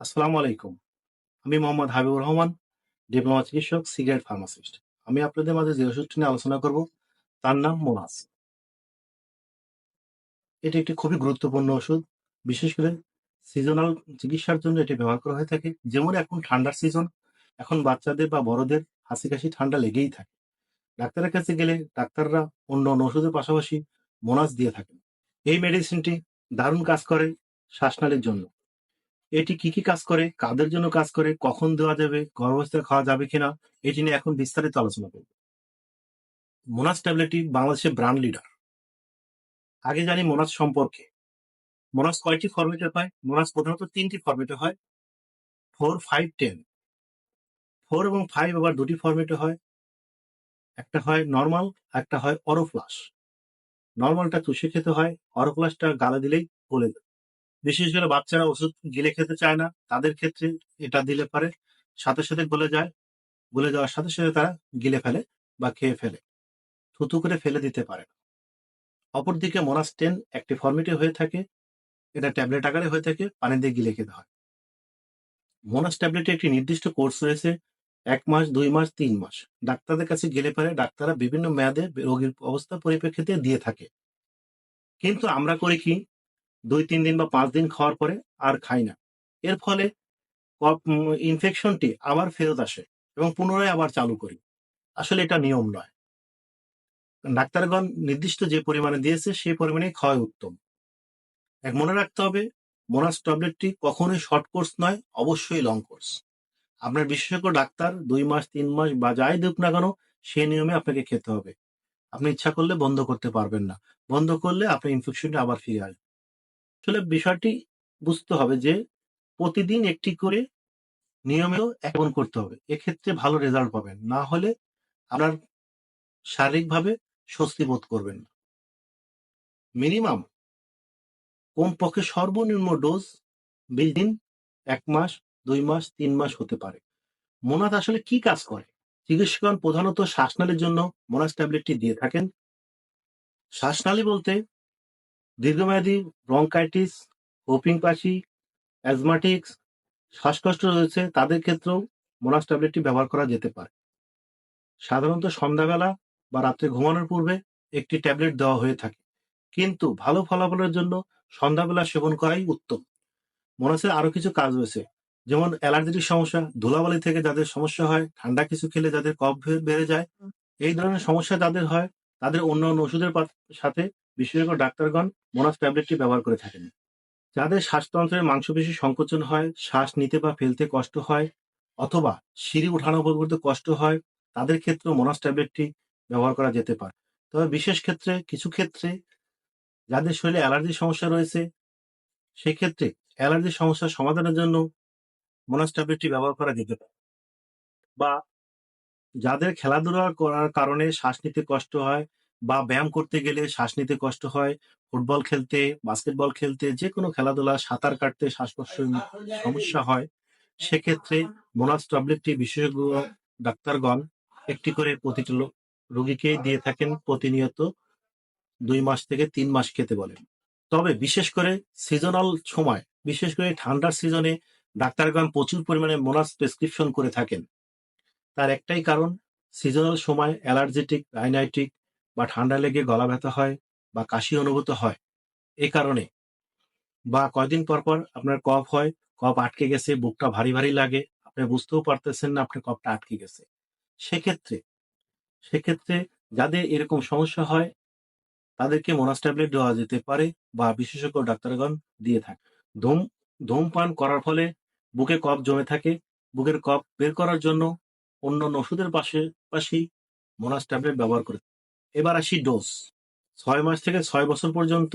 আসসালামু আলাইকুম। আমি মোহাম্মদ হাবিবুর রহমান, ডিপ্লোমা চিকিৎসক, সিগারেট ফার্মাসিস্ট। আমি আপনাদের মাঝে যে ওষুধটি নিয়ে আলোচনা করব, তার নাম মোনাস। এটি একটি খুবই গুরুত্বপূর্ণ ওষুধ। বিশেষ করে সিজনাল চিকিৎসার জন্য এটি ব্যবহার করা হয়ে থাকে। যেমন এখন ঠান্ডার সিজন, এখন বাচ্চাদের বা বড়দের হাঁচি কাশি ঠান্ডা লেগেই থাকে। ডাক্তারের কাছে গেলে ডাক্তাররা অন্য ওষুধের পাশাপাশি মোনাস দিয়ে থাকেন। এই মেডিসিনটি দারুণ কাজ করে শ্বাসনালীর জন্য। এটি কি কাজ করে, কাদের জন্য কাজ করে, কখন দেওয়া যাবে, গর্ভাবস্থায় খাওয়া যাবে কিনা, এটি নিয়ে এখন বিস্তারিত আলোচনা করব। মোনাস ট্যাবলেটটি বাংলাদেশের ব্র্যান্ড লিডার। আগে জানি মোনাস সম্পর্কে। মোনাস কয়টি ফরম্যাটে হয়? মোনাস প্রধানত 3টি ফরম্যাটে হয়: 4, 5, 10। 4 এবং 5 আবার 2টি ফরম্যাটে হয়। একটা হয় নরমাল, একটা হয় অরোফ্লাশ। নরমালটা চুষে খেতে হয়, অরোফ্লাশটা গালে দিলেই গলে যায়। বিশেষ করে বাচ্চারা ওষুধ গিলে খেতে চায় না, তাদের ক্ষেত্রে এটা দিলে পারে সাথে সাথে গলে যায়। গলে যাওয়ার সাথে সাথে তারা গিলে ফেলে বা খেয়ে ফেলে, থুতু করে ফেলে দিতে পারে না। অপরদিকে মোনাস 10 একটি ফরম্যাটে হয়ে থাকে। এটা ট্যাবলেট আকারে হয়ে থাকে, পানি দিয়ে গিলে খেতে হয়। মোনাস ট্যাবলেটে একটি নির্দিষ্ট কোর্স রয়েছে, 1 মাস, 2 মাস, 3 মাস। ডাক্তারদের কাছে গেলে পারে ডাক্তাররা বিভিন্ন মেয়াদে রোগীর অবস্থা পরিপ্রেক্ষিতে দিয়ে থাকে। কিন্তু আমরা করি কি, 2-3 দিন বা 5 দিন খাওয়ার পরে আর খাই না। এর ফলে ইনফেকশনটি আবার ফেরত আসে এবং পুনরায় আবার চালু করি। আসলে এটা নিয়ম নয়। ডাক্তারগণ নির্দিষ্ট যে পরিমাণে দিয়েছে সেই পরিমাণে খাওয়াই উত্তম। মনে রাখতে হবে, মোনাস ট্যাবলেটটি কখনোই শর্ট কোর্স নয়, অবশ্যই লং কোর্স। আপনার বিশেষজ্ঞ ডাক্তার 2 মাস, 3 মাস বা যাই দিক না কেন, সেই নিয়মে আপনাকে খেতে হবে। আপনি ইচ্ছা করলে বন্ধ করতে পারবেন না। বন্ধ করলে আপনার ইনফেকশনটা আবার ফিরে আসবে। আসলে বিষয়টি বুঝতে হবে যে প্রতিদিন একটি করে নিয়মিত সেবন করতে হবে। এক্ষেত্রে ভালো রেজাল্ট পাবেন। না হলে আপনার শারীরিকভাবে স্বস্তি বোধ করবেন না। মিনিমাম কমপক্ষে সর্বনিম্ন ডোজ 20 দিন, 1 মাস, 2 মাস, 3 মাস হতে পারে। মোনাস আসলে কি কাজ করে? চিকিৎসকগণ প্রধানত শ্বাসনালীর জন্য মোনাস ট্যাবলেটটি দিয়ে থাকেন। শ্বাসনালী বলতে দীর্ঘমেয়াদী ব্রঙ্কাইটিস, হোপিং কাশি, অ্যাজমাটিক্স, শ্বাসকষ্ট রয়েছে, তাদের ক্ষেত্রেও মোনাস ট্যাবলেটটি ব্যবহার করা যেতে পারে। সাধারণত সন্ধ্যাবেলা বা রাত্রে ঘুমানোর পূর্বে একটি ট্যাবলেট দেওয়া হয়ে থাকে। কিন্তু ভালো ফলাফলের জন্য সন্ধ্যাবেলা সেবন করাই উত্তম। মোনাসের আরো কিছু কাজ রয়েছে, যেমন অ্যালার্জির সমস্যা, ধুলাবালি থেকে যাদের সমস্যা হয়, ঠান্ডা কিছু খেলে যাদের কফ বেড়ে যায়, এই ধরনের সমস্যা যাদের হয়, তাদের অন্যান্য ওষুধের সাথে বিশেষজ্ঞ ডাক্তারগণ মোনাস ট্যাবলেটটি ব্যবহার করে থাকেন। যাদের শ্বাসতন্ত্রের মাংসপেশি সংকোচন হয়, শ্বাস নিতে বা ফেলতে কষ্ট হয়, অথবা সিঁড়ি উঠানো করতে কষ্ট হয়, তাদের ক্ষেত্রেও মোনাস ট্যাবলেটটি ব্যবহার করা যেতে পারে। তবে বিশেষ ক্ষেত্রে, কিছু ক্ষেত্রে যাদের শরীরে অ্যালার্জির সমস্যা রয়েছে, সেক্ষেত্রে অ্যালার্জির সমস্যার সমাধানের জন্য মোনাস ট্যাবলেটটি ব্যবহার করা যেতে পারে। বা যাদের খেলাধুলা করার কারণে শ্বাস নিতে কষ্ট হয় বা ব্যায়াম করতে গেলে শ্বাস নিতে কষ্ট হয়, ফুটবল খেলতে, বাস্কেটবল খেলতে, যেকোনো খেলাধুলা, সাঁতার কাটতে শ্বাসকষ্টের সমস্যা হয়, সেক্ষেত্রে মোনাস ট্যাবলেটটি বিশেষজ্ঞ ডাক্তারগণ একটি করে প্রতিটি রোগীকে দিয়ে থাকেন। প্রতিনিয়ত 2 মাস থেকে 3 মাস খেতে বলেন। তবে বিশেষ করে সিজনাল সময়, বিশেষ করে ঠান্ডার সিজনে ডাক্তারগণ প্রচুর পরিমাণে মোনাস প্রেসক্রিপশন করে থাকেন। তার একটাই কারণ, সিজনাল সময় অ্যালার্জেটিক রাইনাইটিক বা ঠান্ডা লেগে গলা ব্যথা হয় বা কাশি অনুভূত হয়, এ কারণে। বা কয়দিন পর পর আপনার কফ হয়, কফ আটকে গেছে, বুকটা ভারী ভারী লাগে, আপনি বুঝতেও পারতেছেন না আপনার কফটা আটকে গেছে। সেক্ষেত্রে সেক্ষেত্রে যাদের এরকম সমস্যা হয়, তাদেরকে মোনাস ট্যাবলেট দেওয়া যেতে পারে বা বিশেষজ্ঞ ডাক্তারগণ দিয়ে থাকে। ধূম ধূমপান করার ফলে বুকে কফ জমে থাকে। বুকের কফ বের করার জন্য অন্যান্য ওষুধের পাশাপাশি মোনাস ট্যাবলেট ব্যবহার করে। এবার আসি ডোজ। 6 মাস থেকে 6 বছর পর্যন্ত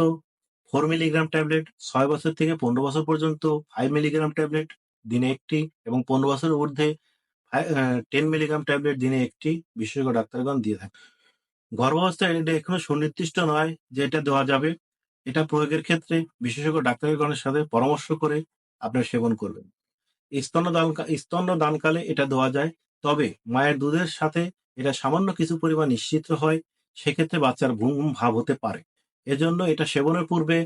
4 মিলিগ্রাম ট্যাবলেট, 6 বছর থেকে 15 বছর পর্যন্ত 5 মিলিগ্রাম ট্যাবলেট দিনে একটি, এবং 15 বছরের ঊর্ধ্বে 10 মিলিগ্রাম ট্যাবলেট দিনে একটি বিশেষজ্ঞ ডাক্তারগণ দিয়ে থাকে। গর্ভাবস্থায় এটা এখনো সুনির্দিষ্ট নয় যে এটা দেওয়া যাবে। এটা প্রয়োগের ক্ষেত্রে বিশেষজ্ঞ ডাক্তারগণের সাথে পরামর্শ করে আপনারা সেবন করবেন। স্তন্যদানকালে এটা দেওয়া যায়। তবে মায়ের দুধের সাথে এটা সামান্য কিছু পরিমাণ নিশ্চিত হয়, সেক্ষেত্রে বাচ্চার ঘুম ঘুম ভাব হতে পারে। এজন্য এটা সেবনের পূর্বে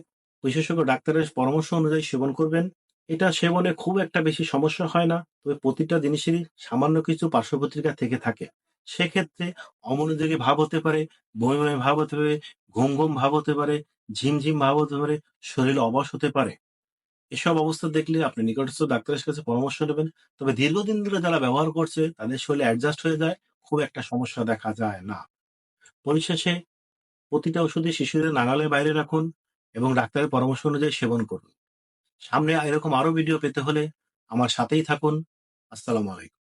বিশেষজ্ঞ ডাক্তারের পরামর্শ অনুযায়ী সেবন করবেন। এটা সেবনে খুব একটা বেশি সমস্যা হয় না। তবে প্রতিটা জিনিসেরই সামান্য কিছু পার্শ্বপ্রতিক্রিয়া থেকে থাকে। সেক্ষেত্রে অমনোযোগী ভাব হতে পারে, বমি, বমি ভাব হতে পারে, ঘুম, ঘুম ভাব হতে পারে, ঝিমঝিম ভাব হতে পারে, শরীরে অবশ হতে পারে। এসব অবস্থা দেখলে আপনি নিকটস্থ ডাক্তারের কাছে পরামর্শ নেবেন। তবে দীর্ঘদিন ধরে যারা ব্যবহার করছে তাদের শরীরে অ্যাডজাস্ট হয়ে যায়, খুব একটা সমস্যা দেখা যায় না। পরিশেষে প্রতিটা ওষুধই শিশুদের নাগালের বাইরে রাখুন এবং ডাক্তারের পরামর্শ অনুযায়ী সেবন করুন। সামনে এরকম আরো ভিডিও পেতে হলে আমার সাথেই থাকুন। আসসালামু আলাইকুম।